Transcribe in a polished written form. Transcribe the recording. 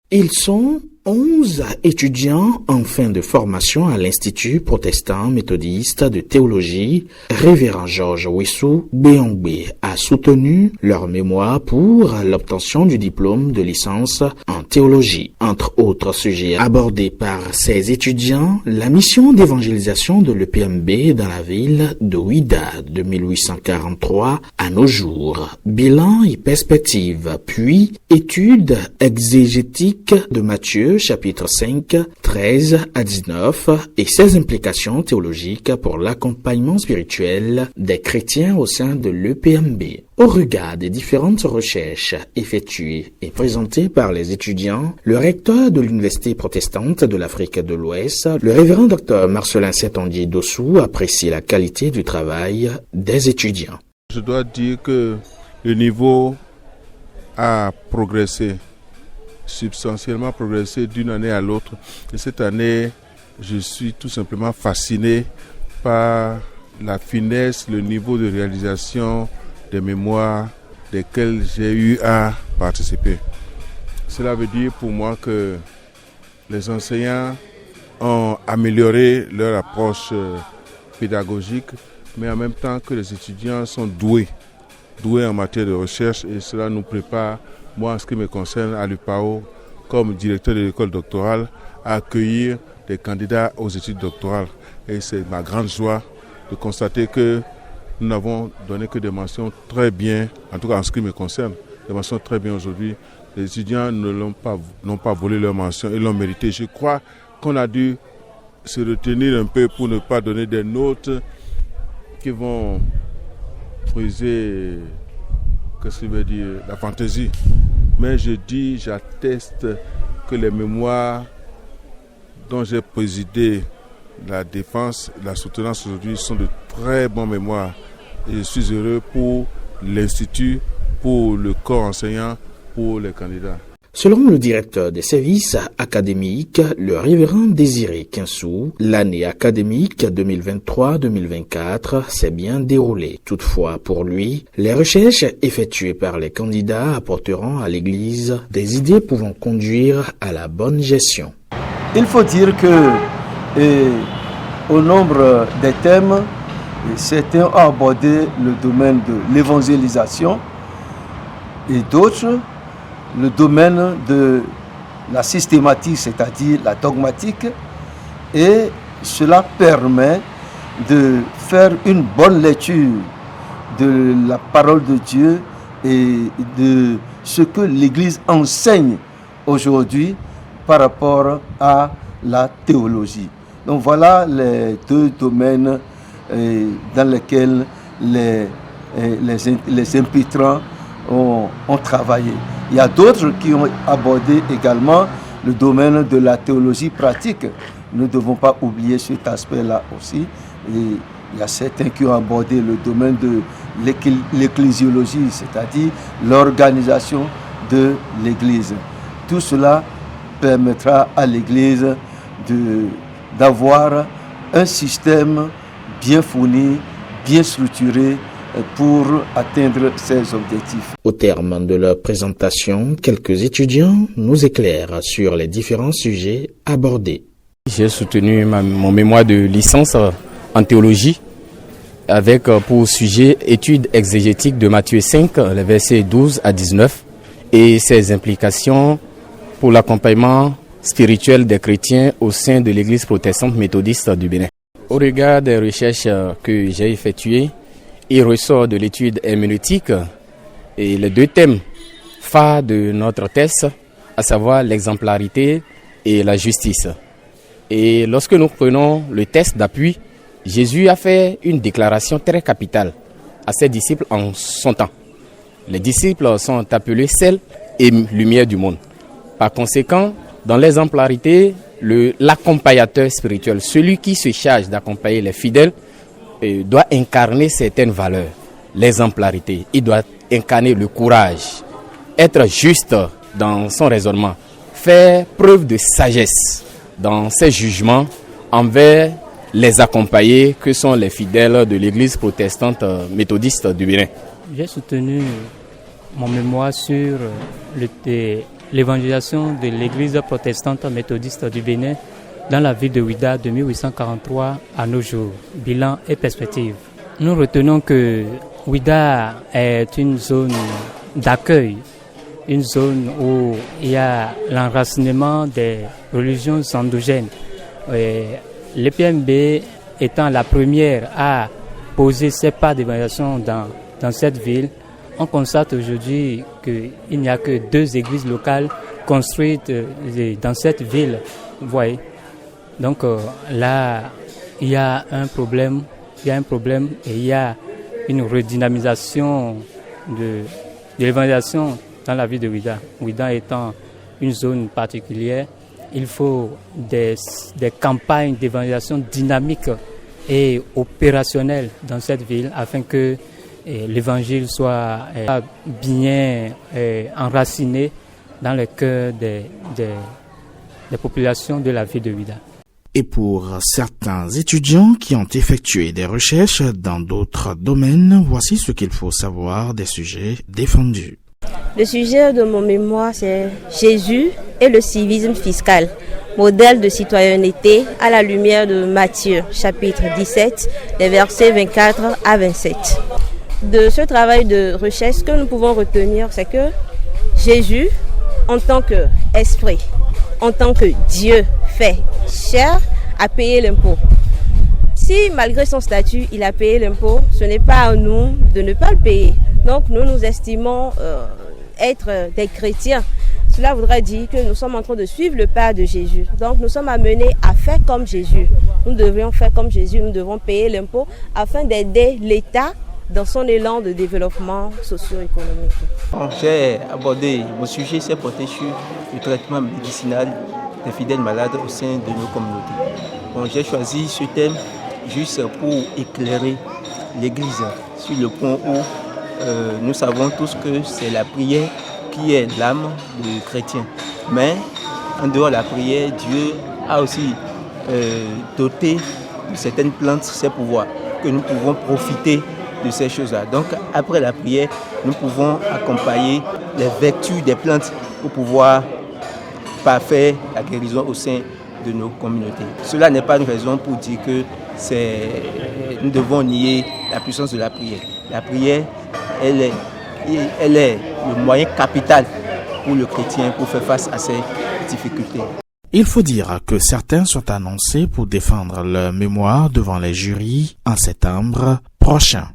Ils sont 11 étudiants en fin de formation à l'Institut protestant méthodiste de théologie. Révérend Georges Wissou Béongbe a soutenu leur mémoire pour l'obtention du diplôme de licence en théologie. Entre autres sujets abordés par ces étudiants, la mission d'évangélisation de l'EPMB dans la ville de Ouidah de 1843 à nos jours, bilan et perspective, puis études exégétiques de Matthieu chapitre 5, 13 à 19 et ses implications théologiques pour l'accompagnement spirituel des chrétiens au sein de l'EPMB. Au regard des différentes recherches effectuées et présentées par les étudiants, le recteur de l'Université protestante de l'Afrique de l'Ouest, le révérend Dr Marcelin Saint-Ondier Dossou, apprécie la qualité du travail des étudiants. Je dois dire que le niveau a progressé, substantiellement progressé d'une année à l'autre. Et cette année, je suis tout simplement fasciné par la finesse, le niveau de réalisation des mémoires desquelles j'ai eu à participer. Cela veut dire pour moi que les enseignants ont amélioré leur approche pédagogique, mais en même temps que les étudiants sont doués en matière de recherche, et cela nous prépare, moi en ce qui me concerne à l'UPAO, comme directeur de l'école doctorale, à accueillir des candidats aux études doctorales. Et c'est ma grande joie de constater que nous n'avons donné que des mentions très bien, en tout cas en ce qui me concerne, des mentions très bien aujourd'hui. Les étudiants n'ont pas volé leurs mentions, ils l'ont mérité. Je crois qu'on a dû se retenir un peu pour ne pas donner des notes qui vont briser, qu'est-ce que je veux dire, la fantaisie. Mais j'atteste que les mémoires dont j'ai présidé la défense, la soutenance aujourd'hui sont de très bons mémoires. Et je suis heureux pour l'Institut, pour le corps enseignant, pour les candidats. Selon le directeur des services académiques, le révérend Désiré Kinsou, l'année académique 2023-2024 s'est bien déroulée. Toutefois, pour lui, les recherches effectuées par les candidats apporteront à l'Église des idées pouvant conduire à la bonne gestion. Il faut dire que, au nombre des thèmes, certains ont abordé le domaine de l'évangélisation et d'autres le domaine de la systématique, c'est-à-dire la dogmatique, et cela permet de faire une bonne lecture de la parole de Dieu et de ce que l'Église enseigne aujourd'hui par rapport à la théologie. Donc voilà les deux domaines dans lesquels les impétrants ont travaillé. Il y a d'autres qui ont abordé également le domaine de la théologie pratique. Nous ne devons pas oublier cet aspect-là aussi. Et il y a certains qui ont abordé le domaine de l'ecclésiologie, c'est-à-dire l'organisation de l'Église. Tout cela permettra à l'Église d'avoir un système bien fourni, bien structuré, pour atteindre ses objectifs. Au terme de leur présentation, quelques étudiants nous éclairent sur les différents sujets abordés. J'ai soutenu mon mémoire de licence en théologie avec pour sujet études exégétiques de Matthieu 5, les versets 12 à 19 et ses implications pour l'accompagnement spirituel des chrétiens au sein de l'Église protestante méthodiste du Bénin. Au regard des recherches que j'ai effectuées, il ressort de l'étude herméneutique et les deux thèmes phares de notre test, à savoir l'exemplarité et la justice. Et lorsque nous prenons le test d'appui, Jésus a fait une déclaration très capitale à ses disciples en son temps. Les disciples sont appelés sel et lumière du monde. Par conséquent, dans l'exemplarité, l'accompagnateur spirituel, celui qui se charge d'accompagner les fidèles, doit incarner certaines valeurs, l'exemplarité. Il doit incarner le courage, être juste dans son raisonnement, faire preuve de sagesse dans ses jugements envers les accompagnés que sont les fidèles de l'Église protestante méthodiste du Bénin. J'ai soutenu mon mémoire sur l'évangélisation de l'église protestante méthodiste du Bénin dans la ville de Ouidah de 1843 à nos jours. Bilan et perspective. Nous retenons que Ouidah est une zone d'accueil, une zone où il y a l'enracinement des religions endogènes. L'EPMB étant la première à poser ses pas d'évangélisation dans cette ville, on constate aujourd'hui qu'il n'y a que 2 églises locales construites dans cette ville. Vous voyez. Donc là, il y a un problème, et il y a une redynamisation de l'évangélisation dans la ville de Ouidah. Ouidah étant une zone particulière, il faut des campagnes d'évangélisation dynamiques et opérationnelles dans cette ville afin que l'évangile soit bien enraciné dans le cœur des populations de la ville de Ouidah. Et pour certains étudiants qui ont effectué des recherches dans d'autres domaines, voici ce qu'il faut savoir des sujets défendus. Le sujet de mon mémoire, c'est Jésus et le civisme fiscal, modèle de citoyenneté à la lumière de Matthieu, chapitre 17, les versets 24 à 27. De ce travail de recherche, ce que nous pouvons retenir, c'est que Jésus, en tant qu'esprit, en tant que Dieu fait chair, a payé l'impôt. Si malgré son statut, il a payé l'impôt, ce n'est pas à nous de ne pas le payer. Donc nous estimons être des chrétiens. Cela voudrait dire que nous sommes en train de suivre le pas de Jésus. Donc nous sommes amenés à faire comme Jésus. Nous devrions faire comme Jésus, nous devons payer l'impôt afin d'aider l'État dans son élan de développement socio-économique. J'ai abordé, mon sujet s'est porté sur le traitement médicinal des fidèles malades au sein de nos communautés. J'ai choisi ce thème juste pour éclairer l'Église sur le point où nous savons tous que c'est la prière qui est l'âme du chrétien. Mais en dehors de la prière, Dieu a aussi doté de certaines plantes ses pouvoirs, que nous pouvons profiter de ces choses-là. Donc après la prière, nous pouvons accompagner les vertus des plantes pour pouvoir parfaire la guérison au sein de nos communautés. Cela n'est pas une raison pour dire que nous devons nier la puissance de la prière. La prière, elle est le moyen capital pour le chrétien pour faire face à ces difficultés. Il faut dire que certains sont annoncés pour défendre leur mémoire devant les jurys en septembre prochain.